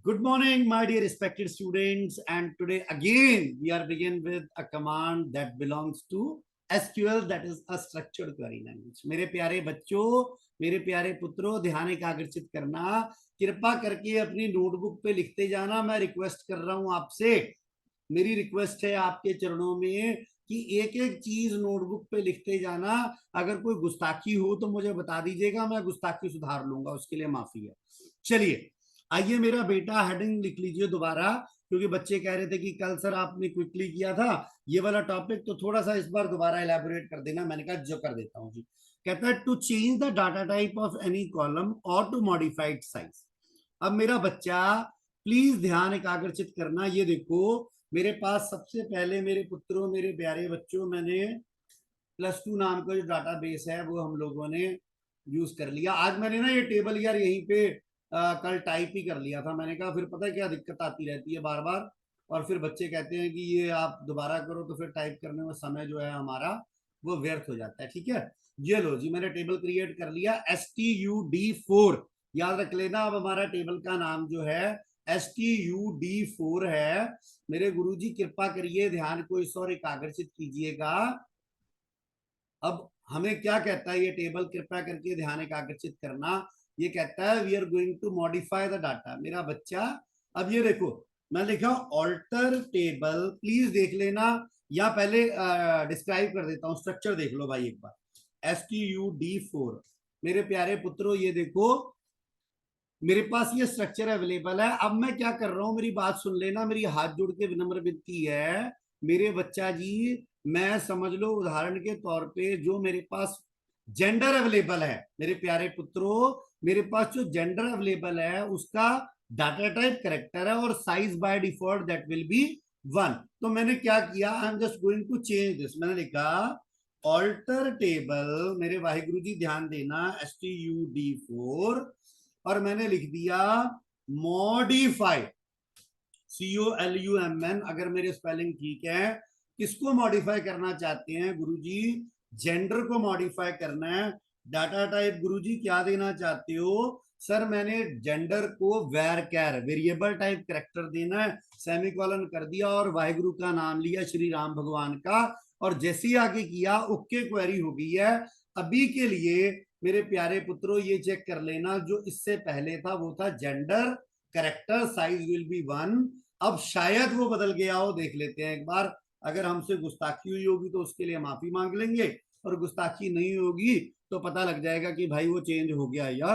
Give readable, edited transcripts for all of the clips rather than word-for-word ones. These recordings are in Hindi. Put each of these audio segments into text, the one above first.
Good morning, my dear respected students. And today again, we are begin with a command that belongs to SQL, that is a structured query language. मेरे प्यारे बच्चों, मेरे प्यारे पुत्रों, ध्यान एकाग्रचित करना, कृपा करके अपनी नोटबुक पे लिखते जाना। मैं रिक्वेस्ट कर रहा हूं आपसे, मेरी रिक्वेस्ट है आपके चरणों में कि एक एक चीज नोटबुक पे लिखते जाना। अगर कोई गुस्ताखी हो तो मुझे बता दीजिएगा, मैं गुस्ताखी सुधार लूंगा, उसके लिए माफी है। चलिए आइए, मेरा बेटा हेडिंग लिख लीजिए दोबारा, क्योंकि बच्चे कह रहे थे कि कल सर आपने क्विकली किया था ये वाला टॉपिक, तो थोड़ा सा इस बार दोबारा एलैबोरेट कर देना। मैंने कहा जो कर देता हूं जी। कहता है to change the data type of any column और टू मॉडिफाई इट्स साइज। अब मेरा बच्चा प्लीज ध्यान एकाग्रचित करना। ये देखो, मेरे पास सबसे पहले मेरे पुत्रों, मेरे प्यारे बच्चों, मैंने +2 नाम का जो डाटा बेस है वो हम लोगों ने यूज कर लिया। आज मैंने ना ये टेबल यार यहीं पे कल टाइप ही कर लिया था। मैंने कहा फिर पता है क्या दिक्कत आती रहती है बार बार, और फिर बच्चे कहते हैं कि ये आप दोबारा करो, तो फिर टाइप करने में समय जो है हमारा वो व्यर्थ हो जाता है। ठीक है, ये लो जी, मैंने टेबल क्रिएट कर लिया STUD4। याद रख लेना, अब हमारा टेबल का नाम जो है STUD4 है। मेरे गुरुजी कृपा करिए ध्यान को इस और एकाग्रचित कीजिएगा। अब हमें क्या कहता है ये टेबल, कृपया करके ध्यान एकाग्रचित करना। ये कहता है we are going to modify the data. मेरा बच्चा, अब ये देखो, मैं लिखा ऑल्टर टेबल, प्लीज देख लेना, या पहले डिस्क्राइब कर देता हूं। स्ट्रक्चर देख लो भाई एक बार, STUD4। मेरे प्यारे पुत्रों ये देखो, मेरे पास ये स्ट्रक्चर अवेलेबल है। अब मैं क्या कर रहा हूं, मेरी बात सुन लेना, मेरी हाथ जोड़ के विनम्र विनती है मेरे बच्चा जी। मैं समझ लो उदाहरण के तौर पे जो मेरे पास जेंडर अवेलेबल है, मेरे प्यारे पुत्रों, मेरे पास जो जेंडर अवेलेबल है उसका डाटा टाइप करेक्टर है और size by default that will be 1। तो मैंने क्या किया, I am just going to change this. मैंने लिखा ऑल्टर टेबल, मेरे वाहिगुरु जी ध्यान देना, STUD4, और मैंने लिख दिया मॉडिफाई, COLUMN। अगर मेरे स्पेलिंग ठीक है, किसको मॉडिफाई करना चाहते हैं गुरुजी? जेंडर को मॉडिफाई करना है। डाटा टाइप गुरुजी क्या देना चाहते हो? सर मैंने जेंडर को वैरकैर, वेरिएबल टाइप करेक्टर देना है, सेमीकोलन कर दिया और वाहिगुरु का नाम लिया, श्री राम भगवान का, और जैसे ही आगे किया ओके क्वेरी हो गई है। अभी के लिए मेरे प्यारे पुत्रों ये चेक कर लेना, जो इससे पहले था वो था gender character size will be 1। अब शायद वो बदल गया हो, देख लेते हैं एक बार। अगर हमसे गुस्ताखी हुई होगी तो उसके लिए माफी मांग लेंगे, और गुस्ताखी नहीं होगी तो पता लग जाएगा कि भाई वो चेंज हो गया या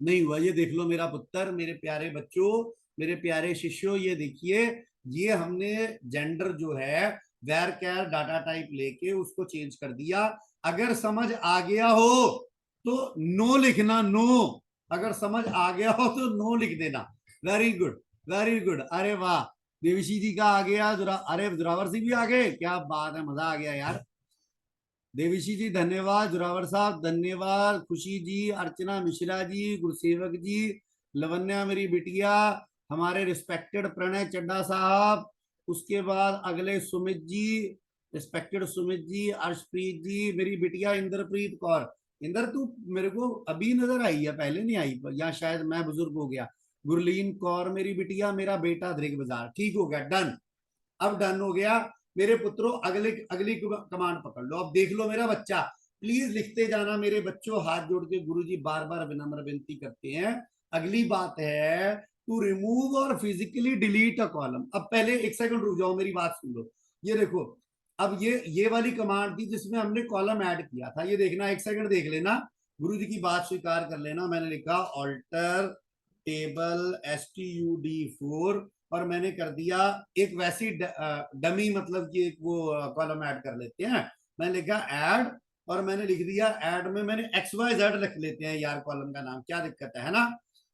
नहीं हुआ। ये देख लो मेरा पुत्र, मेरे प्यारे बच्चों, मेरे प्यारे शिष्यों, ये देखिए, ये हमने जेंडर जो है वेर कैर डाटा टाइप लेके उसको चेंज कर दिया। अगर समझ आ गया हो तो नो लिखना, नो। अगर समझ आ गया हो तो नो लिख देना। Very good, very good. अरे वाह, देविशी जी का आ गया, अरे जोरावर सिंह भी आ गए, क्या बात है, मजा आ गया यार। देविशी जी धन्यवाद, जोरावर साहब धन्यवाद, खुशी जी, अर्चना मिश्रा जी, गुरुसेवक जी, लवन्या मेरी बिटिया, हमारे रिस्पेक्टेड प्रणय चड्डा साहब, उसके बाद अगले सुमित जी, रिस्पेक्टेड सुमित जी, अर्शप्रीत जी, मेरी बिटिया इंद्रप्रीत कौर। इंद्र तू मेरे को अभी नजर आई है, पहले नहीं आई, या शायद मैं बुजुर्ग हो गया। गुरलीन कौर मेरी बिटिया, मेरा बेटा दृग बाजार। ठीक हो गया, डन। अब डन हो गया मेरे पुत्रों। अगली कमांड पकड़ लो। अब देख लो मेरा बच्चा, प्लीज लिखते जाना मेरे बच्चों, हाथ जोड़ के गुरुजी बार बार विनम्र विनती करते हैं। अगली बात है टू रिमूव और फिजिकली डिलीट अ कॉलम। अब पहले एक सेकंड रुक जाओ, मेरी बात सुन लो। ये देखो, अब ये वाली कमांड थी जिसमें हमने कॉलम ऐड किया था। ये देखना, एक सेकंड देख लेना, गुरुजी की बात स्वीकार कर लेना। मैंने लिखा ऑल्टर टेबल STUD4, और मैंने कर दिया एक वैसी डमी, मतलब कि एक वो कॉलम ऐड कर लेते हैं। मैंने लिखा ऐड, और मैंने लिख दिया ऐड में मैंने XYZ रख लेते हैं यार, कॉलम का नाम, क्या दिक्कत है ना,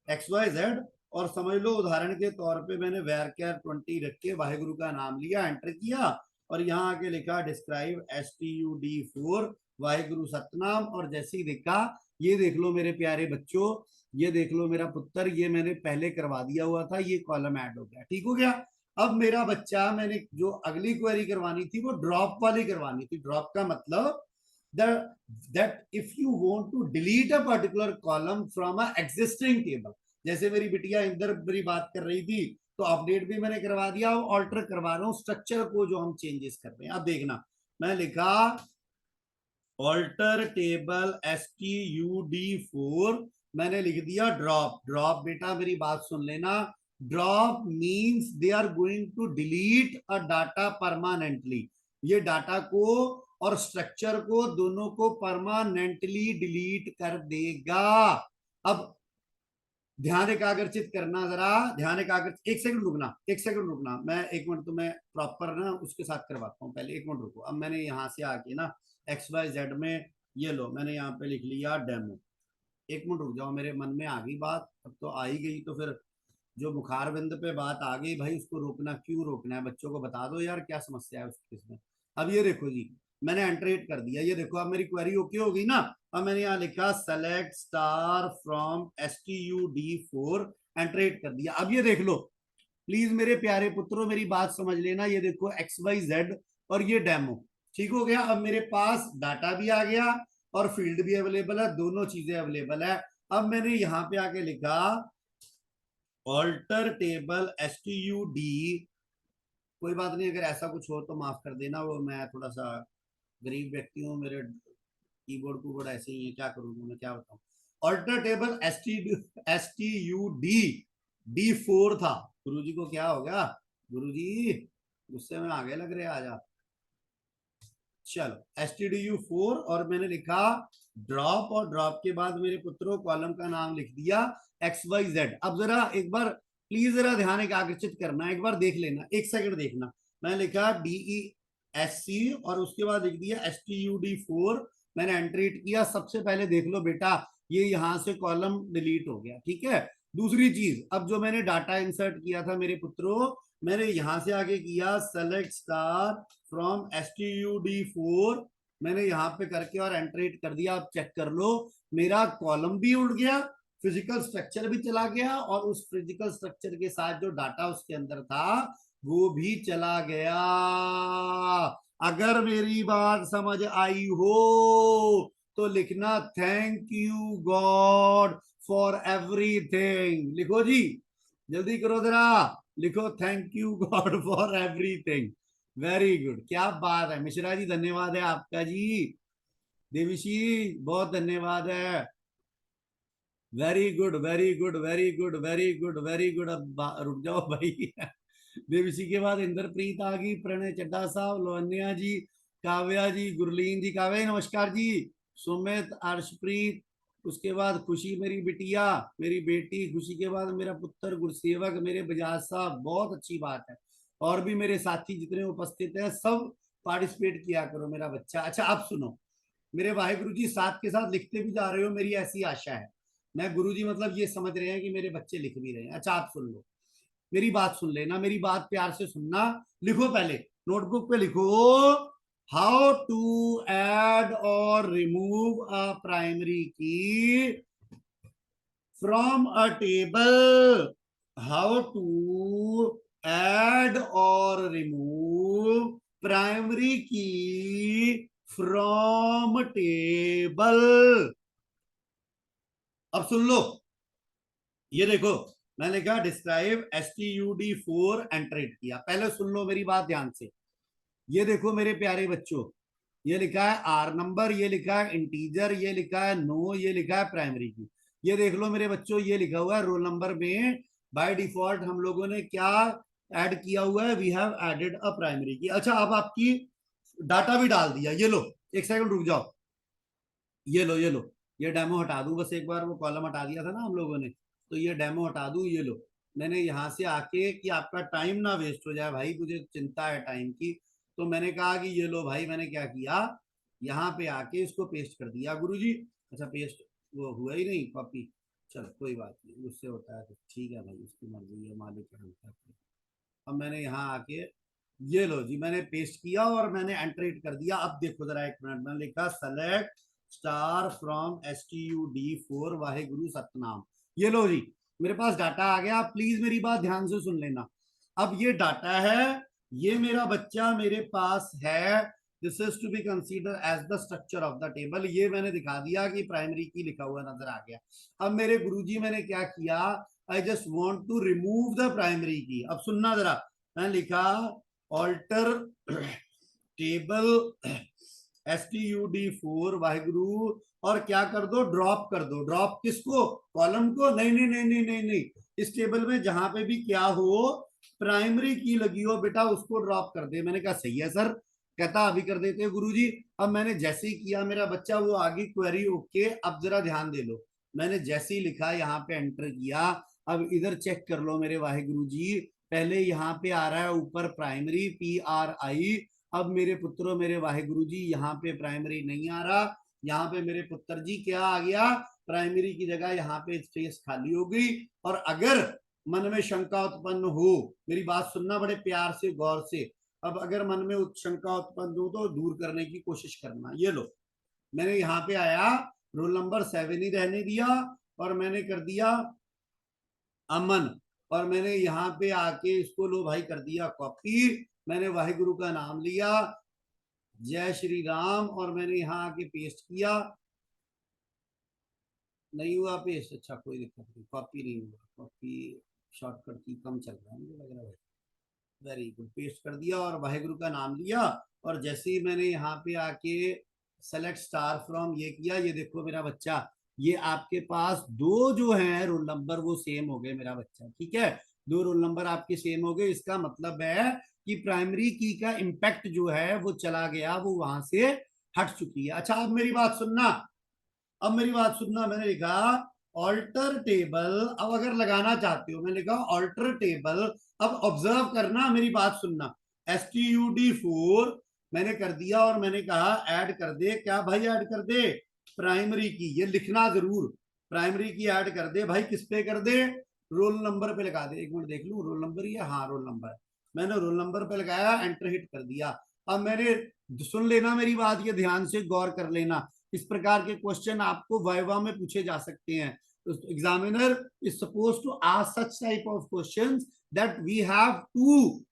XYZ। और समझ लो उदाहरण के तौर पे मैंने वैरकैर 20 रख के वाहिगुरु का नाम लिया, एंटर किया, और यहाँ आके लिखा डिस्क्राइब STUD4 वाहिगुरु सतनाम, और जैसे ही देखा, ये देख लो मेरे प्यारे बच्चों, ये देख लो मेरा पुत्र, ये मैंने पहले करवा दिया हुआ था, ये कॉलम ऐड हो गया। ठीक हो गया। अब मेरा बच्चा, मैंने जो अगली क्वेरी करवानी थी वो ड्रॉप वाली करवानी थी। ड्रॉप का मतलब that if you want to delete a particular column from a existing table, जैसे मेरी बिटिया इंदर मेरी बात कर रही थी, तो अपडेट भी मैंने करवा दिया, ऑल्टर करवा रहा हूँ स्ट्रक्चर को जो हम चेंजेस कर रहे हैं। अब देखना, मैं लिखा ऑल्टर टेबल STUD4, मैंने लिख दिया ड्रॉप। ड्रॉप बेटा मेरी बात सुन लेना, drop means they are going to delete a data permanently. ये डाटा को और स्ट्रक्चर को दोनों को परमानेंटली डिलीट कर देगा। अब ध्यान एकाग्रचित करना, जरा ध्यान एकाग्रचित, एक सेकंड रुकना, एक सेकंड रुकना, मैं एक मिनट तो मैं प्रॉपर ना उसके साथ करवाता हूँ, पहले एक मिनट रुको। अब मैंने यहाँ से आके ना XYZ में, ये लो मैंने यहाँ पे लिख लिया डेमो। एक मिनट रुक जाओ, मेरे मन में आ गई बात, अब तो आ ही गई, तो फिर जो बुखार बिंद पे बात आ गई भाई, उसको रोकना क्यों रोकना है, बच्चों को बता दो यार क्या समस्या है उसकी इसमें। अब ये देखो जी, मैंने एंटरेट कर दिया, ये देखो अब मेरी क्वेरी ओके हो गई ना। अब मैंने यहाँ लिखा सेलेक्ट स्टार फ्रॉम STUD4, एंटरेट कर दिया। अब ये देख लो प्लीज मेरे प्यारे पुत्रों, मेरी बात समझ लेना, ये देखो XYZ और ये डेमो, ठीक हो गया। अब मेरे पास डाटा भी आ गया और फील्ड भी अवेलेबल है, दोनों चीजें अवेलेबल है। अब मैंने यहाँ पे आके लिखा ऑल्टर टेबल STUD, कोई बात नहीं, अगर ऐसा कुछ हो तो माफ कर देना, वो मैं थोड़ा सा गरीब व्यक्ति हूँ, मेरे कीबोर्ड कीबोर्ड ऐसे ही है, क्या करूंगा मैं, क्या बताऊं। ऑल्टर टेबल STUD D4 था। गुरुजी को क्या हो गया, गुरुजी गुस्से में आगे लग रहे आज आप। चलो STDU4 और मैंने लिखा ड्रॉप, और ड्रॉप के बाद मेरे पुत्रों कॉलम का नाम लिख दिया XYZ। अब जरा एक बार प्लीज जरा ध्यान एकाग्रचित करना, एक बार देख लेना, एक सेकंड देखना। मैंने लिखा DESC और उसके बाद लिख दिया STUD4, मैंने एंट्रीट किया। सबसे पहले देख लो बेटा, ये यहां से कॉलम डिलीट हो गया, ठीक है। दूसरी चीज, अब जो मैंने डाटा इंसर्ट किया था मेरे पुत्रों, मैंने यहां से आगे किया सेलेक्ट स्टार फ्रॉम STUD4, मैंने यहाँ पे करके और एंट्रेट कर दिया। आप चेक कर लो, मेरा कॉलम भी उड़ गया, फिजिकल स्ट्रक्चर भी चला गया, और उस फिजिकल स्ट्रक्चर के साथ जो डाटा उसके अंदर था वो भी चला गया। अगर मेरी बात समझ आई हो तो लिखना thank you God for everything, लिखो जी, जल्दी करो जरा, लिखो thank you God for everything. Very good, क्या बात है मिश्रा जी, धन्यवाद है आपका जी। देवीशी बहुत धन्यवाद है। Very good very good very good very good very good. अब रुक जाओ भाई देवीशी के बाद इंद्रप्रीत आ गई, प्रणय चड्डा साहब, लोनिया जी, काव्या जी, गुरलीन जी, काव्या नमस्कार जी, सुमित, अर्शप्रीत, उसके बाद खुशी मेरी बिटिया, मेरी बेटी खुशी के बाद मेरा पुत्र गुरसेवक, मेरे बजाज साहब, बहुत अच्छी बात है। और भी मेरे साथी जितने उपस्थित हैं सब पार्टिसिपेट किया करो मेरा बच्चा। अच्छा आप सुनो, मेरे वाहिगुरु जी साथ के साथ लिखते भी जा रहे हो, मेरी ऐसी आशा है। मैं गुरु जी मतलब ये समझ रहे हैं कि मेरे बच्चे लिख भी रहे हैं। अच्छा आप सुन लो, मेरी बात सुन लेना, मेरी बात प्यार से सुनना। लिखो पहले नोटबुक पे लिखो, हाउ टू ऐड और remove a primary key from a table, how to add और remove primary key from table. अब सुन लो, ये देखो मैंने कहा डिस्क्राइब STUD4, एंट्रेट किया। पहले सुन लो मेरी बात ध्यान से, ये देखो मेरे प्यारे बच्चों, ये लिखा है R नंबर, ये लिखा है इंटीजर, ये लिखा है नो, ये लिखा है प्राइमरी की। ये देख लो मेरे बच्चों, ये लिखा हुआ है रोल नंबर में बाय डिफॉल्ट हम लोगों ने क्या ऐड किया हुआ है, we have added a primary key. अच्छा अब आपकी डाटा भी डाल दिया, ये लो, एक सेकंड रुक जाओ, ये लो ये लो, ये डेमो हटा दूं बस एक बार, वो कॉलम हटा दिया था ना हम लोगों ने, तो ये डेमो हटा दूं, ये लो। मैंने यहाँ से आके, कि आपका टाइम ना वेस्ट हो जाए भाई, मुझे चिंता है टाइम की, तो मैंने कहा कि ये लो भाई, मैंने क्या किया, यहाँ पे आके इसको पेस्ट कर दिया गुरुजी। अच्छा पेस्ट वो हुआ ही नहीं कॉपी, चलो कोई बात नहीं, उससे होता है तो ठीक है भाई, उसकी मर्जी है, मालिक है हम। अब मैंने यहाँ आके, ये लो जी, मैंने पेस्ट किया और मैंने एंट्रेट कर दिया। अब देखो जरा एक मिनट, मैंने लिखा select star from STUD4 Wahe Guru Satnam. ये लो जी, मेरे पास डाटा आ गया। प्लीज मेरी बात ध्यान से सुन लेना। अब ये डाटा है, ये मेरा बच्चा मेरे पास है, this is to be consider as the structure of the table. ये मैंने दिखा दिया कि प्राइमरी की लिखा हुआ नजर आ गया। अब मेरे गुरुजी मैंने क्या किया, I just want to remove the primary key. अब सुनना जरा, मैंने लिखा ऑल्टर टेबल STUD4 वाहिगुरु, और क्या कर दो, ड्रॉप कर दो। ड्रॉप किसको, कॉलम को? नहीं नहीं नहीं नहीं नहीं नहीं, इस टेबल में जहां पे भी क्या हो, प्राइमरी की लगी हो बेटा, उसको ड्रॉप कर दे। मैंने कहा सही है सर। कहता अभी कर देते हैं गुरुजी। अब मैंने जैसे ही किया मेरा बच्चा, वो आगे क्वेरी ओके। अब जरा ध्यान दे लो, मैंने जैसे ही लिखा यहाँ पे एंटर किया। अब इधर चेक कर लो मेरे वाहिगुरु जी, पहले यहाँ पे आ रहा है ऊपर प्राइमरी PRI। अब मेरे पुत्रों मेरे वाहिगुरु जी, यहाँ पे प्राइमरी नहीं आ रहा, यहाँ पे मेरे पुत्र जी क्या आ गया, प्राइमरी की जगह यहाँ पे स्पेस खाली हो गई। और अगर मन में शंका उत्पन्न हो, मेरी बात सुनना बड़े प्यार से गौर से, अब अगर मन में शंका उत्पन्न हो तो दूर करने की कोशिश करना। ये लो, मैंने यहाँ पे आया, रोल नंबर 7 ही रहने दिया, और मैंने कर दिया अमन, और मैंने यहाँ पे आके इसको लो भाई कर दिया कॉपी। मैंने वाहिगुरु का नाम लिया, जय श्री राम, और मैंने यहाँ आके पेस्ट किया। नहीं हुआ पेस्ट, अच्छा कोई दिक्कत नहीं, कॉपी नहीं हुआ, कॉपी शॉर्टकट की कम चल रहा है मुझे लग रहा है। वेरी गुड, पेस्ट कर दिया और वाहिगुरु का नाम लिया। और जैसे ही मैंने यहाँ पे आके सेलेक्ट स्टार फ्रॉम ये किया, ये देखो मेरा बच्चा, ये आपके पास दो जो है रोल नंबर वो सेम हो गए मेरा बच्चा, ठीक है, दो रोल नंबर आपके सेम हो गए। इसका मतलब है कि प्राइमरी की का इम्पैक्ट जो है वो चला गया, वो वहां से हट चुकी है। अच्छा अब मेरी बात सुनना, अब मेरी बात सुनना, मैंने लिखा ऑल्टर टेबल। अब अगर लगाना चाहते हो, मैंने लिखा ऑल्टर टेबल। अब ऑब्जर्व करना, मेरी बात सुनना, STUD4 मैंने कर दिया, और मैंने कहा ऐड कर दे। क्या भाई ऐड कर दे, प्राइमरी की, ये लिखना जरूर, प्राइमरी की ऐड कर दे भाई। किस पे कर दे, रोल नंबर पे लगा दे। एक मिनट देख लू, रोल नंबर ही है, हाँ रोल नंबर। मैंने रोल नंबर पे लगाया, एंटर हिट कर दिया। अब मैंने, सुन लेना मेरी बात, ये ध्यान से गौर कर लेना, इस प्रकार के क्वेश्चन आपको वाइवा में पूछे जा सकते हैं। Examiner is suppose to ask such type of questions that we have to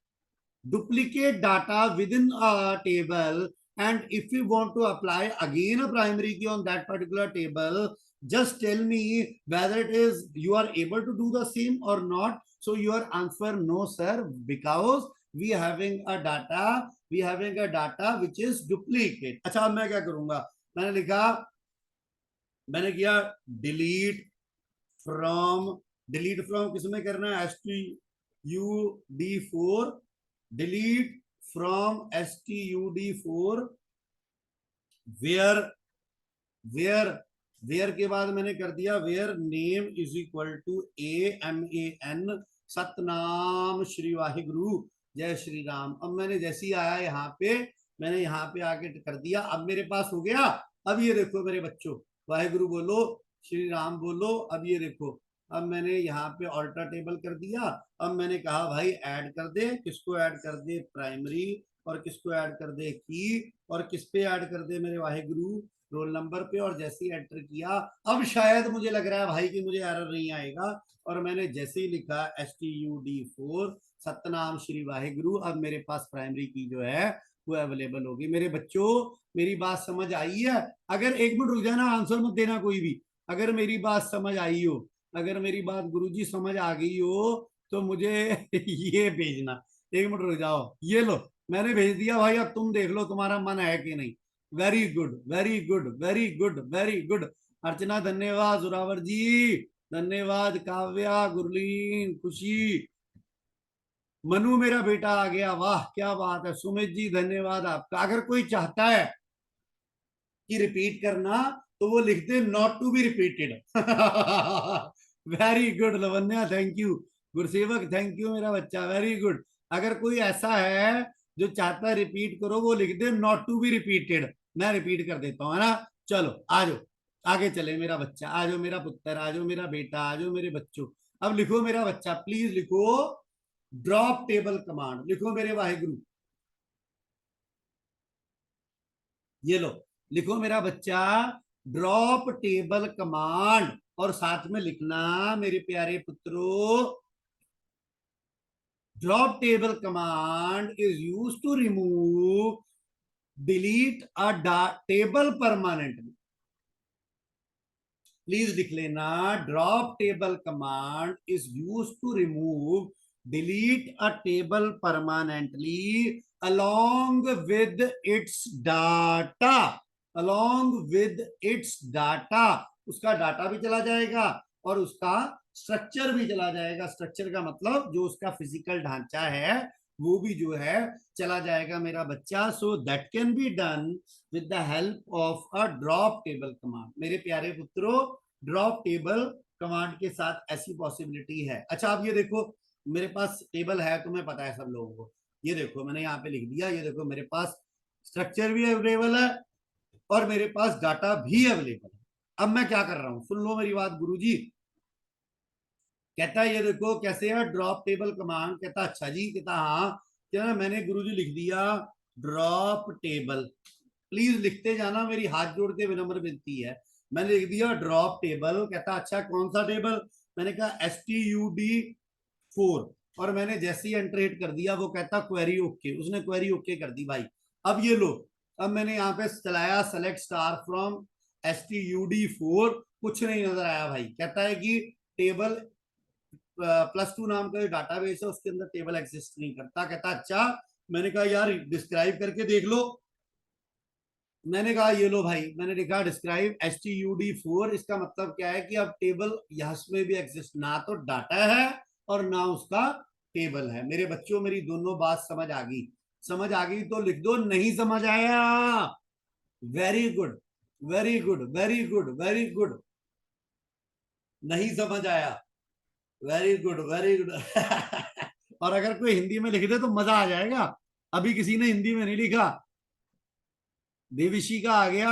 duplicate data within a table, and if you want to apply again a primary key on that particular table, just tell me whether it is you are able to do the same or not. So your answer no sir, because we having a data which is duplicate. अच्छा अब मैं क्या करूंगा, मैंने लिखा, मैंने किया डिलीट फ्रॉम। डिलीट फ्रॉम किसमें करना है, STUD4, delete from STUD4 where, where, where के बाद मैंने कर दिया where name is equal to AMAN, Satnam Shri Waheguru, जय श्री राम। अब मैंने जैसे ही आया यहाँ पे, मैंने यहाँ पे आके कर दिया। अब मेरे पास हो गया। अब ये देखो मेरे बच्चों, वाहिगुरु बोलो, श्री राम बोलो। अब ये देखो, अब मैंने यहाँ पे ऑल्टर टेबल कर दिया। अब मैंने कहा भाई ऐड कर दे, किसको ऐड कर दे, प्राइमरी, और किसको ऐड कर दे की, और किस पे ऐड कर दे मेरे वाहिगुरु, रोल नंबर पे। और जैसे ही एंटर किया, अब शायद मुझे लग रहा है भाई कि मुझे एरर नहीं आएगा, और मैंने जैसे ही लिखा STUD4 सतनाम श्री वाहिगुरु, अब मेरे पास प्राइमरी की जो है वो अवेलेबल होगी। मेरे बच्चों मेरी बात समझ आई है? अगर एक मिनट रुक जाना, आंसर मत देना कोई भी। अगर मेरी बात समझ आई हो, अगर मेरी बात गुरुजी समझ आ गई हो, तो मुझे ये भेजना। एक मिनट रुक जाओ, ये लो मैंने भेज दिया भाई। अब तुम देख लो तुम्हारा मन है कि नहीं। Very good very good very good very good. Archana धन्यवाद, जोरावर जी धन्यवाद, काव्या, गुरलीन, खुशी, मनु मेरा बेटा आ गया, वाह क्या बात है, सुमित जी धन्यवाद आपका। अगर कोई चाहता है कि रिपीट करना, तो वो लिख दे not to be repeated. Very good Lavanya, thank you. Gursevak thank you मेरा बच्चा, वेरी गुड। अगर कोई ऐसा है जो चाहता है रिपीट करो, वो लिख दे नॉट टू बी रिपीटेड, मैं रिपीट कर देता हूँ, है ना। चलो आ जाओ, आगे चले मेरा बच्चा, आ जाओ मेरा पुत्र, आ जाओ मेरा बेटा, आ जाओ मेरे बच्चों। अब लिखो मेरा बच्चा, प्लीज लिखो ड्रॉप टेबल कमांड, लिखो मेरे वाहिगुरु, ये लो लिखो मेरा बच्चा ड्रॉप टेबल कमांड। और साथ में लिखना मेरे प्यारे पुत्रों, drop table command is use to remove delete a table permanently, please लिख लेना, drop table command is use to remove delete a table permanently along with its data, along with its data, उसका डाटा भी चला जाएगा और उसका स्ट्रक्चर भी चला जाएगा। स्ट्रक्चर का मतलब जो उसका फिजिकल ढांचा है वो भी जो है चला जाएगा मेरा बच्चा। So that can be done with the help of a drop table command. मेरे प्यारे पुत्रों, ड्रॉप टेबल कमांड के साथ ऐसी पॉसिबिलिटी है। अच्छा अब ये देखो, मेरे पास टेबल है, तुम्हें पता है सब लोगों को, ये देखो मैंने यहाँ पे लिख दिया, ये देखो मेरे पास स्ट्रक्चर भी अवेलेबल है और मेरे पास डाटा भी अवेलेबल है। अब मैं क्या कर रहा हूं, सुन लो मेरी बात गुरुजी। कहता है ये देखो कैसे है ड्रॉप टेबल कमांड, कहता अच्छा जी, कहता हाँ, क्या मैंने गुरुजी लिख दिया ड्रॉप टेबल, प्लीज लिखते जाना, मेरी हाथ जोड़ के विनम्र विनती है। मैंने लिख दिया ड्रॉप टेबल, कहता अच्छा कौन सा टेबल, मैंने कहा STUD4, और मैंने जैसे ही एंटर हिट कर दिया वो कहता क्वेरी ओके, उसने क्वेरी ओके कर दी भाई। अब ये लो, अब मैंने यहाँ पे चलाया सेलेक्ट स्टार फ्रॉम STUD4, कुछ नहीं नजर आया भाई। कहता है कि टेबल +2 नाम का जो डाटाबेस है उसके अंदर टेबल एग्जिस्ट नहीं करता। कहता अच्छा, मैंने कहा यार डिस्क्राइब करके देख लो, मैंने कहा ये लो भाई, मैंने लिखा डिस्क्राइब STUD4, इसका मतलब क्या है कि अब टेबल यहाँ में भी एग्जिस्ट, ना तो डाटा है और ना उसका टेबल है। मेरे बच्चों मेरी दोनों बात समझ आ गई, समझ आ गई तो लिख दो नहीं समझ आया। Very good, very good, very good, very good, नहीं समझ आया, वेरी गुड, वेरी गुड। और अगर कोई हिंदी में लिख दे तो मजा आ जाएगा। अभी किसी ने हिंदी में नहीं लिखा, देविशी का आ गया,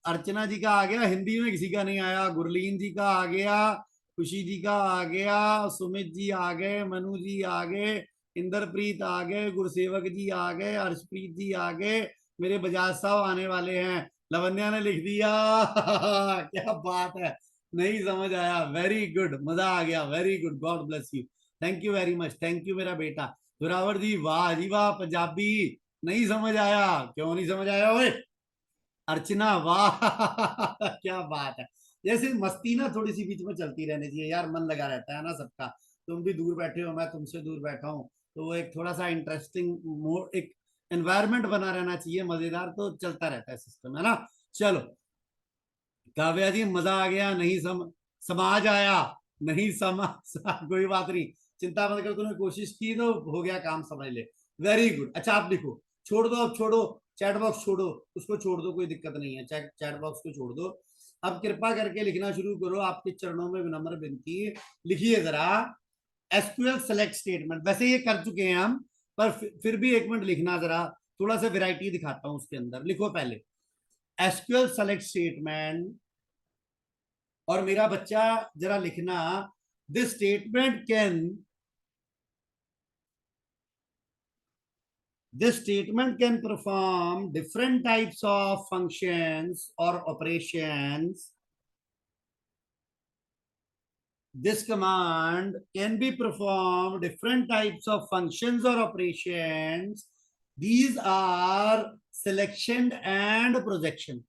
अर्चना जी का आ गया, हिंदी में किसी का नहीं आया, गुरलीन जी का आ गया, खुशी जी का आ गया, सुमित जी आ गए, मनु जी आ गए, इंद्रप्रीत आ गए, गुरसेवक जी आ गए, हर्षप्रीत जी आ गए, मेरे बजाज साहब आने वाले हैं, लवन्या ने लिख दिया। क्या बात है, नहीं समझ आया, वेरी गुड, मजा आ गया, very good, God bless you, thank you very much, thank you मेरा बेटा। जोरावर जी वाह जी वाह, पंजाबी नहीं समझ आया, क्यों नहीं समझ आया ओए, अर्चना वाह। क्या बात है, जैसे मस्ती ना थोड़ी सी बीच में चलती रहनी चाहिए यार, मन लगा रहता है ना सबका। तुम भी दूर बैठे हो, मैं तुमसे दूर बैठा हूँ, तो वो एक थोड़ा सा इंटरेस्टिंग मोड, एक एनवायरमेंट बना रहना चाहिए मजेदार, तो चलता रहता है सिस्टम, है ना। चलो काव्या जी मजा आ गया, नहीं समाज आया, नहीं कोई बात नहीं, चिंता मत करो, तूने कोशिश की तो हो गया काम, समझ ले। वेरी गुड, अच्छा आप लिखो, छोड़ दो अब, छोड़ो चैट बॉक्स, छोड़ो उसको, छोड़ दो, कोई दिक्कत नहीं है, चैट बॉक्स को छोड़ दो। अब कृपा करके लिखना शुरू करो, आपके चरणों में विनम्र विनती, लिखिए जरा SQL सेलेक्ट स्टेटमेंट, वैसे ये कर चुके हैं हम, पर फिर भी 1 मिनट लिखना जरा, थोड़ा सा वेराइटी दिखाता हूं उसके अंदर। लिखो पहले SQL सेलेक्ट स्टेटमेंट, और मेरा बच्चा जरा लिखना, this statement can, this statement can perform different types of functions or operations. This command can be performed different types of functions or operations. These are selection and projection.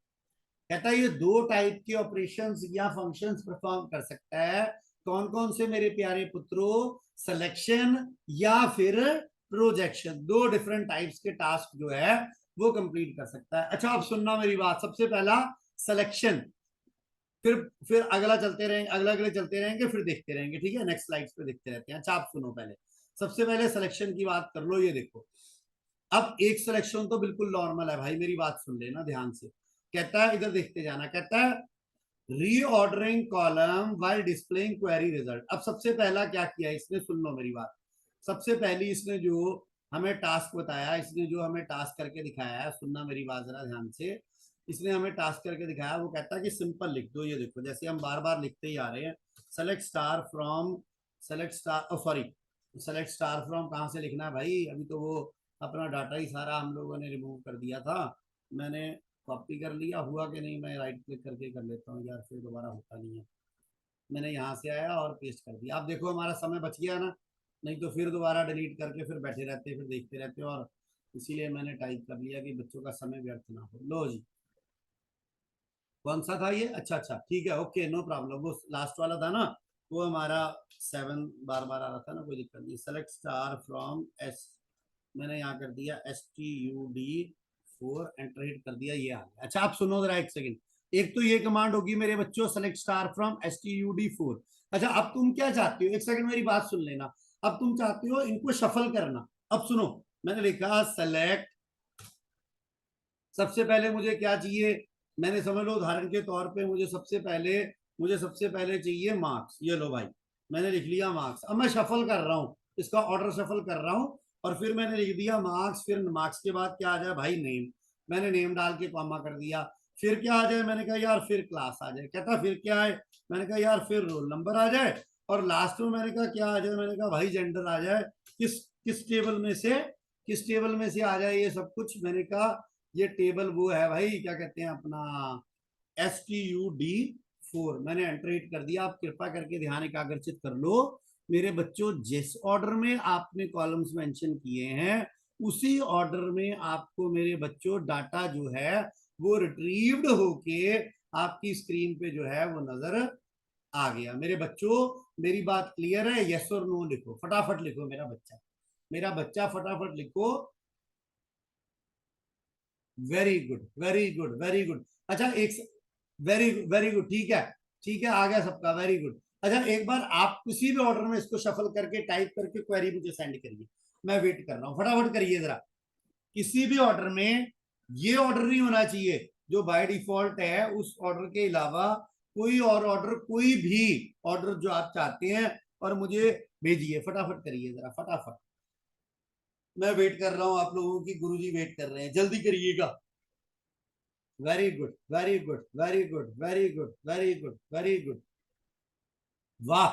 कहता है ये 2 टाइप के ऑपरेशंस या फंक्शंस परफॉर्म कर सकता है। कौन कौन से मेरे प्यारे पुत्रों, सिलेक्शन या फिर प्रोजेक्शन, 2 डिफरेंट टाइप्स के टास्क जो है वो कंप्लीट कर सकता है। अच्छा अब सुनना मेरी बात, सबसे पहला सिलेक्शन, फिर अगला चलते रहेंगे, अगला अगले चलते रहेंगे, फिर देखते रहेंगे, ठीक है, नेक्स्ट स्लाइड्स पे देखते रहते हैं। अच्छा आप सुनो पहले, सबसे पहले सिलेक्शन की बात कर लो। ये देखो, अब एक सिलेक्शन तो बिल्कुल नॉर्मल है भाई, मेरी बात सुन लेना ध्यान से। कहता है इधर देखते जाना, कहता है reordering column while displaying query result. अब सबसे पहला क्या किया इसने, सुन लो मेरी बात, सबसे पहली इसने जो हमें टास्क बताया, इसने जो हमें टास्क करके दिखाया है, सुनना मेरी बात जरा ध्यान से, इसने हमें टास्क करके दिखाया, वो कहता है कि सिंपल लिख दो। ये देखो जैसे हम बार बार लिखते ही आ रहे हैं, select star from, select star, sorry, select star from कहाँ से लिखना है भाई, अभी तो वो अपना डाटा ही सारा हम लोगों ने रिमूव कर दिया था, मैंने कॉपी कर लिया, हुआ कि नहीं, मैं राइट क्लिक करके कर लेता हूँ यार, फिर दोबारा होता नहीं है। मैंने यहाँ से आया और पेस्ट कर दिया, आप देखो हमारा समय बच गया ना, नहीं तो फिर दोबारा डिलीट करके फिर बैठे रहते, फिर देखते रहते और इसीलिए मैंने टाइप कर लिया कि बच्चों का समय व्यर्थ ना हो। लो जी, कौन सा था ये? अच्छा अच्छा, ठीक है, ओके, नो प्रॉब्लम। वो लास्ट वाला था ना, वो हमारा 7 बार बार आ रहा था ना, कोई दिक्कत नहीं। सेलेक्ट स्टार फ्रॉम एस, मैंने यहाँ कर दिया STUD4, एंटर हिट कर दिया, ये आ गया। अच्छा आप सुनो जरा एक सेकंड, एक तो ये कमांड होगी मेरे बच्चों, सेलेक्ट स्टार फ्रॉम STUD4। अच्छा अब तुम क्या चाहते हो, एक सेकंड मेरी बात सुन लेना। अब तुम चाहते हो इनको शफल करना। अब सुनो, मैंने लिखा सेलेक्ट, सबसे पहले मुझे क्या चाहिए, मैंने समझ लो उदाहरण के तौर पे मुझे सबसे पहले चाहिए मार्क्स। ये लो भाई, मैंने लिख लिया मार्क्स। अब मैं शफल कर रहा हूँ, इसका ऑर्डर शफल कर रहा हूँ, और फिर मैंने लिख दिया मार्क्स। फिर मार्क्स के बाद क्या आ जाए भाई, नेम। मैंने नेम डाल के कॉमा कर दिया। फिर क्या आ जाए, मैंने कहा यार फिर क्लास आ जाए। कहता फिर क्या है, मैंने कहा यार फिर रोल नंबर आ जाए। और लास्ट में मैंने कहा क्या आ जाए, मैंने कहा भाई जेंडर आ जाए। किस किस टेबल में से, किस टेबल में से आ जाए ये सब कुछ। मैंने कहा ये टेबल वो है भाई, क्या कहते हैं अपना, STUD4। मैंने एंटर कर दिया। आप कृपा करके ध्यान एकाग्रचित कर लो मेरे बच्चों, जिस ऑर्डर में आपने कॉलम्स मेंशन किए हैं उसी ऑर्डर में आपको मेरे बच्चों डाटा जो है वो रिट्रीव्ड होके आपकी स्क्रीन पे जो है वो नजर आ गया। मेरे बच्चों मेरी बात क्लियर है? यस और नो लिखो, फटाफट लिखो मेरा बच्चा, मेरा बच्चा फटाफट लिखो। Very good, very good, very good. अच्छा एक, वेरी वेरी गुड, ठीक है, ठीक है, आ गया सबका, वेरी गुड। अच्छा एक बार आप किसी भी ऑर्डर में इसको शफल करके टाइप करके क्वेरी मुझे सेंड करिए, मैं वेट कर रहा हूँ, फटाफट करिए जरा। किसी भी ऑर्डर में ये ऑर्डर नहीं होना चाहिए जो बाय डिफॉल्ट है, उस ऑर्डर के अलावा कोई और ऑर्डर, कोई भी ऑर्डर जो आप चाहते हैं और मुझे भेजिए, फटाफट करिए जरा, फटाफट। मैं वेट कर रहा हूँ आप लोगों की, गुरुजी वेट कर रहे हैं, जल्दी करिएगा। Very good, very good, very good, very good, very good, very good. वाह,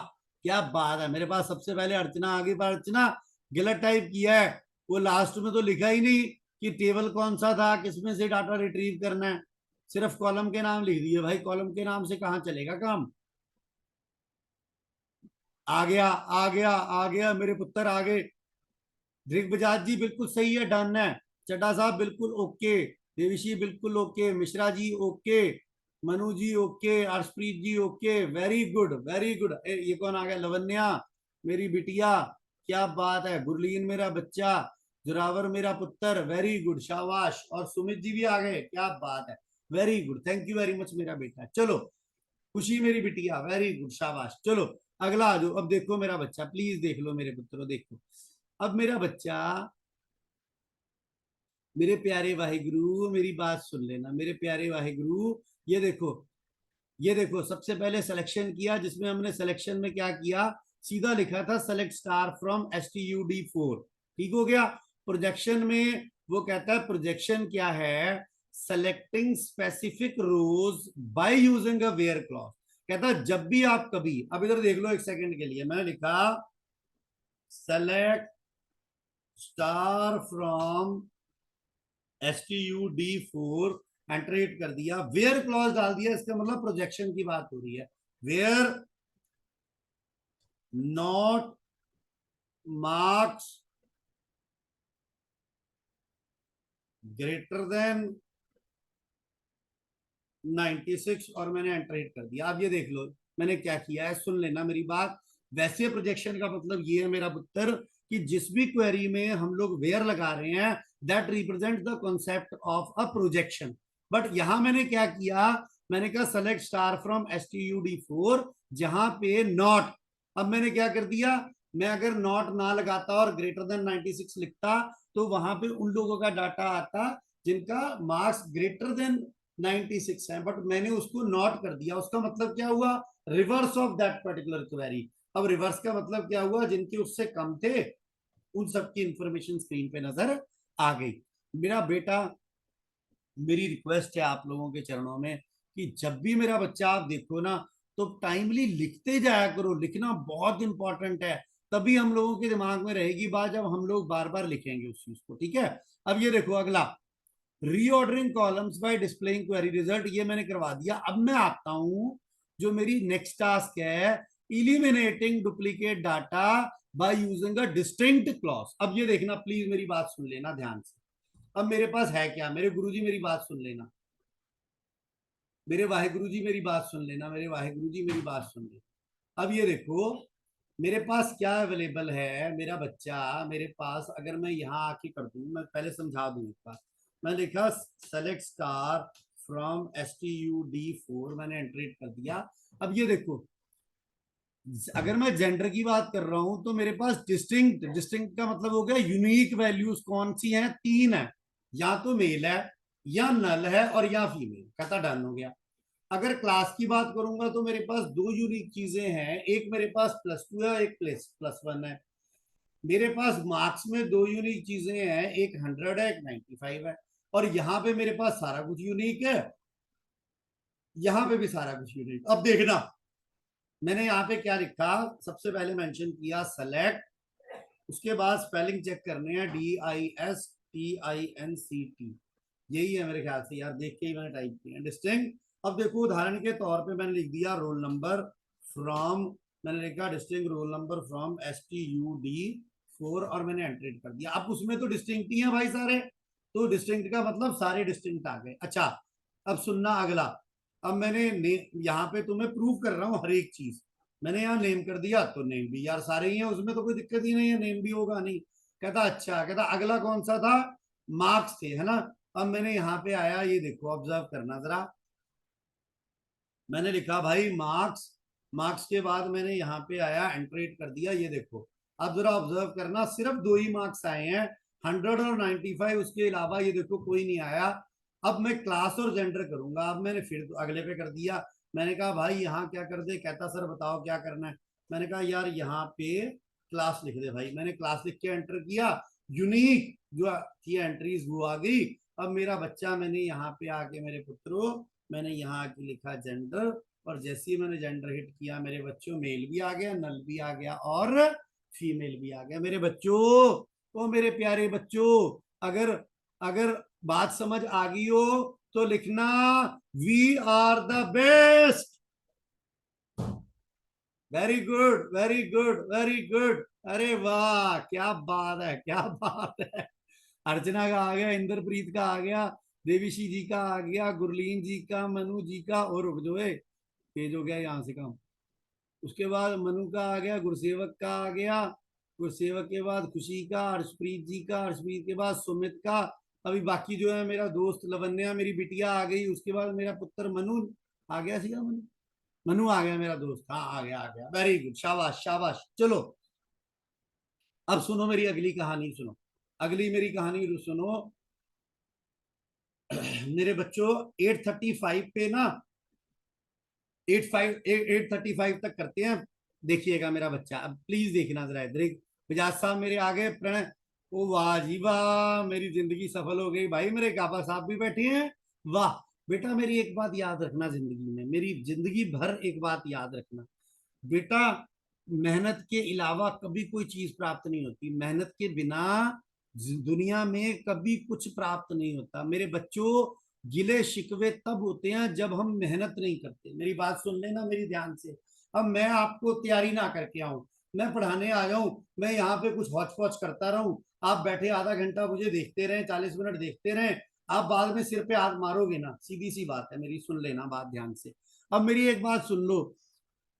क्या बात है, मेरे पास सबसे पहले अर्चना आ गई। पर अर्चना गलत टाइप किया है, वो लास्ट में तो लिखा ही नहीं कि टेबल कौन सा था, किसमें से डाटा रिट्रीव करना है, सिर्फ कॉलम के नाम लिख दिए। भाई कॉलम के नाम से कहाँ चलेगा काम। आ गया, आ गया, आ गया, मेरे पुत्र आ गए। दिग्विजय जी बिल्कुल सही है, डन है। चड्डा साहब बिल्कुल ओके, देविशी बिल्कुल okay, Mishra ji okay, Manu ji okay, Arshpreet ji okay, very good, very good. ये कौन आ गया, लवन्या मेरी बिटिया, क्या बात है, गुरलीन मेरा बच्चा, जोरावर मेरा पुत्र, वेरी गुड, शाबाश। और सुमित जी भी आ गए, क्या बात है, very good, thank you very much मेरा बेटा। चलो खुशी मेरी बिटिया, वेरी गुड, शाबाश। चलो अगला आ जाओ। अब देखो मेरा बच्चा, प्लीज देख लो मेरे पुत्रों, देखो अब मेरा बच्चा, मेरे प्यारे वाहिगुरु मेरी बात सुन लेना, मेरे प्यारे वाहिगुरु। ये देखो, ये देखो, सबसे पहले सिलेक्शन किया, जिसमें हमने सिलेक्शन में क्या किया, सीधा लिखा था सेलेक्ट स्टार फ्रॉम STUD4, ठीक हो गया। प्रोजेक्शन में वो कहता है, प्रोजेक्शन क्या है, selecting specific rows by using a where clause. कहता है जब भी आप कभी, अब इधर देख लो एक सेकंड के लिए, मैंने लिखा सेलेक्ट स्टार फ्रॉम STUD4, एंट्रेट कर दिया, वेयर क्लॉज डाल दिया, इसका मतलब प्रोजेक्शन की बात हो रही है। Where not marks greater than 96, और मैंने एंट्रेट कर दिया। अब ये देख लो मैंने क्या किया है, सुन लेना मेरी बात। वैसे प्रोजेक्शन का मतलब ये है मेरा पुत्र कि जिस भी क्वेरी में हम लोग वेयर लगा रहे हैं, that represent the concept of a projection. But यहां मैंने क्या किया, मैंने कहा सेलेक्ट स्टार फ्रॉम STUD4, जहां पे नॉट। अब मैंने क्या कर दिया, मैं अगर नॉट ना लगाता और ग्रेटर देन 96 लिखता, तो वहां पे उन लोगों का डाटा आता जिनका मार्क्स ग्रेटर देन 96 है, बट मैंने उसको नॉट कर दिया। उसका मतलब क्या हुआ, reverse of that particular query. अब रिवर्स का मतलब क्या हुआ, जिनके उससे कम थे उन सबकी इंफॉर्मेशन स्क्रीन पे नजर आ गई। मेरा बेटा, मेरी रिक्वेस्ट है आप लोगों के चरणों में कि जब भी मेरा बच्चा आप देखो ना, तो टाइमली लिखते जाया करो, लिखना बहुत इंपॉर्टेंट है। तभी हम लोगों के दिमाग में रहेगी बात, जब हम लोग बार बार लिखेंगे उस चीज को, ठीक है। अब ये देखो अगला, reordering columns by displaying query result, ये मैंने करवा दिया। अब मैं आता हूं, जो मेरी नेक्स्ट टास्क है, eliminating duplicate data bye using a distinct clause. अब ये देखना प्लीज, मेरी बात सुन लेना ध्यान से। अब मेरे पास है क्या, मेरे गुरुजी मेरी बात सुन लेना, मेरे वाहेगुरु जी मेरी बात सुन लेना, मेरे वाहेगुरु जी मेरी बात सुन लेना। अब ये देखो मेरे पास क्या अवेलेबल है, मेरा बच्चा मेरे पास, अगर मैं यहाँ आके कर दूं, मैं पहले समझा दूं एक बार। मैं लिखा सेलेक्ट स्टार फ्रॉम STUD4, मैंने एंट्रेट कर दिया। अब ये देखो अगर मैं जेंडर की बात कर रहा हूं तो मेरे पास डिस्टिंक्ट, डिस्टिंक्ट का मतलब हो गया यूनिक वैल्यूज कौन सी हैं, 3 है, या तो मेल है या नल है और या फीमेल, कहता डन हो गया। अगर क्लास की बात करूंगा तो मेरे पास 2 यूनिक चीजें हैं, एक मेरे पास +2 है, एक +1 है। मेरे पास मार्क्स में 2 यूनिक चीजें हैं, एक 100 है, एक 95 है। और यहाँ पे मेरे पास सारा कुछ यूनिक है, यहाँ पे भी सारा कुछ यूनिक। अब देखना मैंने यहाँ पे क्या लिखा, सबसे पहले मेंशन किया सेलेक्ट, उसके बाद स्पेलिंग चेक करने हैं, DISTINCT, यही है मेरे ख्याल से यार, देख के ही मैंने टाइप किया डिस्टिंक्ट। अब देखो उदाहरण के तौर पे मैंने लिख दिया रोल नंबर फ्रॉम, मैंने लिखा distinct roll number from STUD4 और मैंने एंट्रेट कर दिया। अब उसमें तो डिस्टिंक्ट ही है भाई सारे, तो डिस्टिंक्ट का मतलब सारे डिस्टिंक्ट आ गए। अच्छा अब सुनना अगला, अब मैंने यहाँ पे तुम्हें प्रूव कर रहा हूँ हर एक चीज, मैंने यहाँ नेम कर दिया तो नेम भी यार सारे ही है, उसमें तो कोई दिक्कत ही नहीं है, नेम भी होगा नहीं। कहता अच्छा, कहता अगला कौन सा था, मार्क्स थे, है ना। अब मैंने यहाँ पे आया, ये देखो ऑब्जर्व करना जरा, मैंने लिखा भाई मार्क्स, मार्क्स के बाद मैंने यहाँ पे आया एंट्रेट कर दिया, ये देखो। अब जरा ऑब्जर्व करना, सिर्फ 2 ही मार्क्स आए हैं, 100 और 95, उसके अलावा ये देखो कोई नहीं आया। अब मैं क्लास और जेंडर करूंगा, अब मैंने फिर अगले पे कर दिया, मैंने कहा भाई यहाँ क्या कर दे, कहता सर बताओ क्या करना है। मैंने कहा यार यहाँ पे क्लास लिख दे भाई, मैंने क्लास लिख के एंटर किया, यूनिक जो थी एंट्रीज वो आ गई। अब मेरा बच्चा, मैंने यहाँ पे आके मेरे पुत्रों, मैंने यहाँ आके लिखा जेंडर, और जैसे ही मैंने जेंडर हिट किया मेरे बच्चों मेल भी आ गया, नल भी आ गया और फीमेल भी आ गया। मेरे बच्चों, ओ मेरे प्यारे बच्चों, अगर अगर बात समझ आ गई हो तो लिखना we are the best. Very good very good very good, अरे वाह क्या बात है, क्या बात है। अर्चना का आ गया, इंद्रप्रीत का आ गया, देवीशी जी का आ गया, गुरलीन जी का, मनु जी का, और रुक जो है पेज हो गया यहाँ से कम। उसके बाद मनु का आ गया, गुरसेवक का आ गया, गुरसेवक के बाद खुशी का, हर्षप्रीत जी का, हर्षप्रीत के बाद सुमित का। अभी बाकी जो है मेरा दोस्त लवन्या, मेरी बिटिया आ गई, उसके बाद मेरा पुत्र मनु आ गया, सीधा मनु, मनु आ गया मेरा दोस्त, हाँ आ गया आ गया, वेरी गुड, शाबाश शाबाश। चलो अब सुनो मेरी अगली कहानी, सुनो अगली मेरी कहानी सुनो। मेरे बच्चों 8:35 पे ना, 8:35 तक करते हैं, देखिएगा मेरा बच्चा, अब प्लीज देखना जरा इधर, बजाज साहब मेरे आगे प्रणय, ओ वाह जी वाह, मेरी जिंदगी सफल हो गई भाई, मेरे काबा साहब भी बैठे हैं, वाह। बेटा मेरी एक बात याद रखना, जिंदगी में मेरी जिंदगी भर एक बात याद रखना बेटा, मेहनत के अलावा कभी कोई चीज प्राप्त नहीं होती, मेहनत के बिना दुनिया में कभी कुछ प्राप्त नहीं होता। मेरे बच्चों गिले शिकवे तब होते हैं जब हम मेहनत नहीं करते, मेरी बात सुन लेना मेरी ध्यान से। अब मैं आपको तैयारी ना करके आऊं, मैं पढ़ाने आ जाऊं, मैं यहाँ पे कुछ हौच पौच करता रहूं, आप बैठे आधा घंटा मुझे देखते रहें, 40 मिनट देखते रहें, आप बाद में सिर पे हाथ मारोगे ना, सीधी सी बात है, मेरी सुन लेना बात ध्यान से। अब मेरी एक बात सुन लो,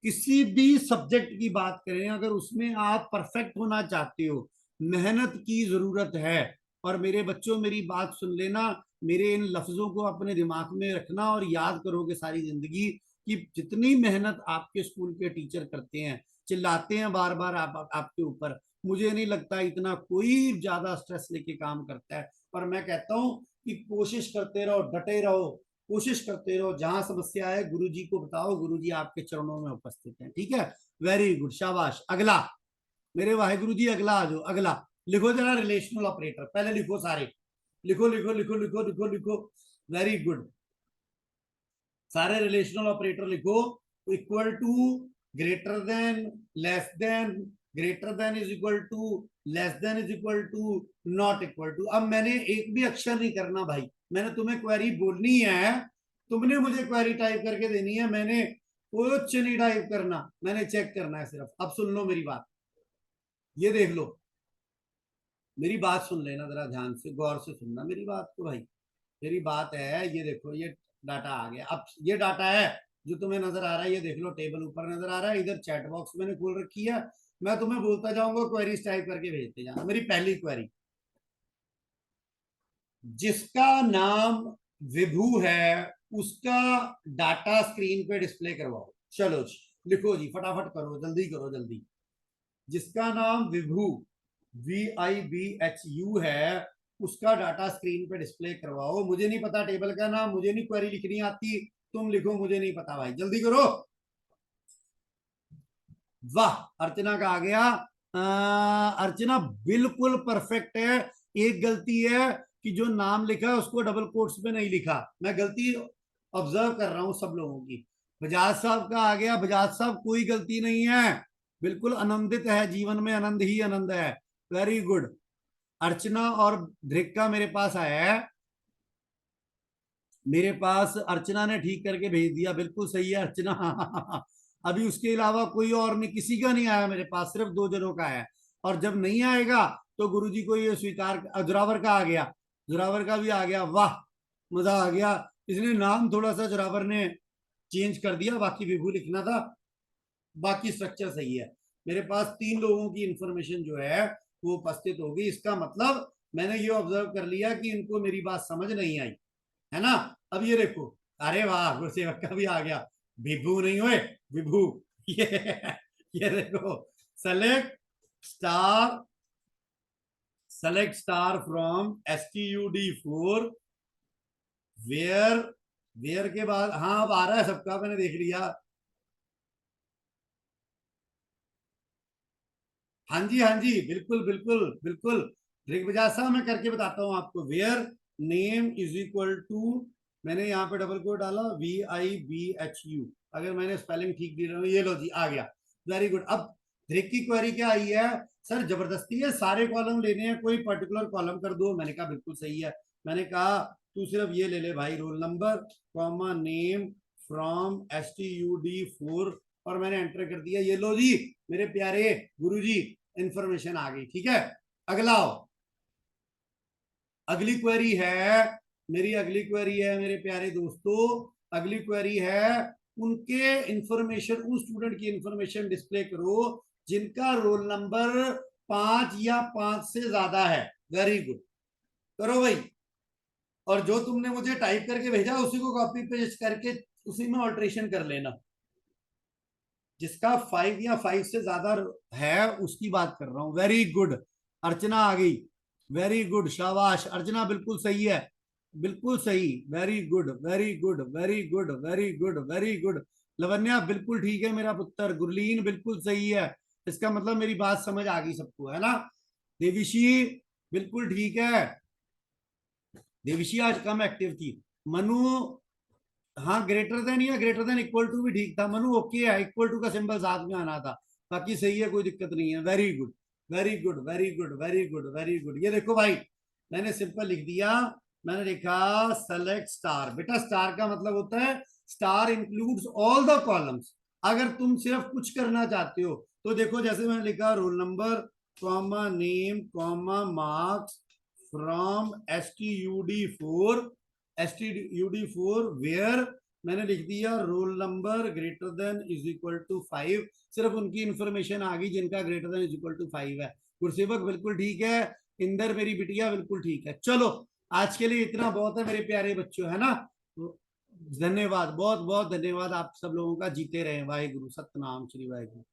किसी भी सब्जेक्ट की बात करें, अगर उसमें आप परफेक्ट होना चाहते हो, मेहनत की जरूरत है। और मेरे बच्चों मेरी बात सुन लेना, मेरे इन लफ्जों को अपने दिमाग में रखना और याद करोगे सारी जिंदगी, कि जितनी मेहनत आपके स्कूल के टीचर करते हैं, चिल्लाते हैं बार बार आपके ऊपर, मुझे नहीं लगता इतना कोई ज्यादा स्ट्रेस लेके काम करता है। और मैं कहता हूं कि कोशिश करते रहो, डटे रहो, कोशिश करते रहो, जहां समस्या है गुरु जी को बताओ, गुरु जी आपके चरणों में उपस्थित हैं, ठीक है। वेरी गुड, शाबाश। अगला मेरे वाहेगुरु जी, अगला आ जाओ, अगला लिखो जरा, रिलेशनल ऑपरेटर, पहले लिखो सारे, लिखो लिखो लिखो लिखो लिखो लिखो, वेरी गुड, सारे रिलेशनल ऑपरेटर लिखो। Equal to, greater than, less than, greater than is equal to, less than is equal to, not equal to. अब मैंने एक भी अक्षर नहीं करना भाई, मैंने तुम्हें क्वेरी बोलनी है, तुमने मुझे क्वेरी टाइप करके देनी है, मैंने कुछ नहीं टाइप करना, मैंने चेक करना है सिर्फ। अब सुन लो मेरी बात, ये देख लो, मेरी बात सुन लेना जरा ध्यान से, गौर से सुनना मेरी बात को भाई। मेरी बात है, ये देखो ये डाटा आ गया। अब ये डाटा है जो तुम्हें नजर आ रहा है, ये देख लो टेबल ऊपर नजर आ रहा है, इधर चैट बॉक्स मैंने खोल रखी है। मैं तुम्हें बोलता जाऊंगा, क्वेरीज टाइप करके भेजते जाना। मेरी पहली क्वेरी, जिसका नाम विभू है उसका डाटा स्क्रीन पे डिस्प्ले करवाओ। चलो जी, लिखो जी, फटाफट करो, जल्दी करो जल्दी। जिसका नाम विभू, VIBHU है, उसका डाटा स्क्रीन पे डिस्प्ले करवाओ। मुझे नहीं पता टेबल का नाम, मुझे नहीं क्वेरी लिखनी आती, तुम लिखो, मुझे नहीं पता भाई, जल्दी करो। वाह, अर्चना का आ गया। अर्चना बिल्कुल परफेक्ट है। एक गलती है कि जो नाम लिखा है उसको डबल कोट्स में नहीं लिखा। मैं गलती ऑब्जर्व कर रहा हूं सब लोगों की। बजाज साहब का आ गया। बजाज साहब कोई गलती नहीं है, बिल्कुल आनंदित है, जीवन में आनंद ही आनंद है। Very good. अर्चना और ध्रिक का मेरे पास आया है। मेरे पास अर्चना ने ठीक करके भेज दिया, बिल्कुल सही है अर्चना। अभी उसके अलावा कोई और नहीं, किसी का नहीं आया मेरे पास, सिर्फ 2 जनों का है। और जब नहीं आएगा तो गुरुजी को ये स्वीकार। जोरावर का आ गया, जोरावर का भी आ गया। वाह, मजा आ गया। इसने नाम थोड़ा सा जोरावर ने चेंज कर दिया, बाकी विभू लिखना था, बाकी स्ट्रक्चर सही है। मेरे पास 3 लोगों की इंफॉर्मेशन जो है वो उपस्थित होगी। इसका मतलब मैंने ये ऑब्जर्व कर लिया कि इनको मेरी बात समझ नहीं आई, है ना। अब ये देखो, अरे वाह, गुरसेवक का भी आ गया। विभू नहीं हुए, विभू। ये ये देखो, select star, select star from STUD4 where. Where के बाद, हाँ अब आ रहा है सबका, मैंने देख लिया। हाँ जी, हाँ जी, बिल्कुल बिल्कुल बिल्कुल। ऋग्विजात साहब मैं करके बताता हूँ आपको। Where name is equal to, मैंने यहाँ पे डबल कोट डाला, VIBHU। अगर मैंने स्पेलिंग ठीक दी रहा हूँ, ये लो जी आ गया। Very good. अब ध्रिक की क्वेरी क्या आई है? सर जबरदस्ती है, सारे कॉलम लेने हैं, कोई पर्टिकुलर कॉलम कर दो। मैंने कहा बिल्कुल सही है। मैंने कहा तू सिर्फ ये ले ले भाई, role number comma name from STUD4, और मैंने एंटर कर दिया। ये लो जी मेरे प्यारे गुरुजी, इंफॉर्मेशन आ गई। ठीक है, अगला आओ। अगली क्वेरी है, मेरी अगली क्वेरी है मेरे प्यारे दोस्तों, अगली क्वेरी है, उनके इंफॉर्मेशन, उन स्टूडेंट की इंफॉर्मेशन डिस्प्ले करो जिनका रोल नंबर 5 या 5 से ज्यादा है। वेरी गुड, करो भाई। और जो तुमने मुझे टाइप करके भेजा उसी को कॉपी पेस्ट करके उसी में ऑल्ट्रेशन कर लेना। जिसका 5 या 5 से ज्यादा है उसकी बात कर रहा हूं। वेरी गुड, अर्चना आ गई। वेरी गुड, शाबाश अर्चना, बिल्कुल सही है, बिल्कुल सही। Very good, very good, very good, very good, very good. Lavanya बिल्कुल ठीक है मेरा पुत्र। गुरलीन बिल्कुल सही है। इसका मतलब मेरी बात समझ आ गई सबको, है ना। देविशी बिल्कुल ठीक है। देविशी आज कम एक्टिव थी। मनु, हाँ ग्रेटर देन या ग्रेटर देन इक्वल टू भी ठीक था। मनु ओके है, इक्वल टू का सिंबल साथ में आना था, बाकी सही है, कोई दिक्कत नहीं है। Very good, very good, very good, very good, very good. ये देखो भाई, मैंने सिंपल लिख दिया। मैंने लिखा सेलेक्ट स्टार। बेटा स्टार का मतलब होता है star includes all the columns. अगर तुम सिर्फ कुछ करना चाहते हो तो देखो, जैसे मैंने लिखा roll number comma name comma marks from STUD4, STUD4 where, मैंने लिख दिया roll number greater than is equal to 5। सिर्फ उनकी इंफॉर्मेशन आ गई जिनका greater than is equal to 5 है। गुरसेवक बिल्कुल ठीक है। इंदर मेरी बिटिया बिल्कुल ठीक है। चलो आज के लिए इतना बहुत है मेरे प्यारे बच्चों, है ना। तो धन्यवाद, बहुत बहुत धन्यवाद आप सब लोगों का। जीते रहे वाहिगुरु, सतनाम श्री वाहिगुरु।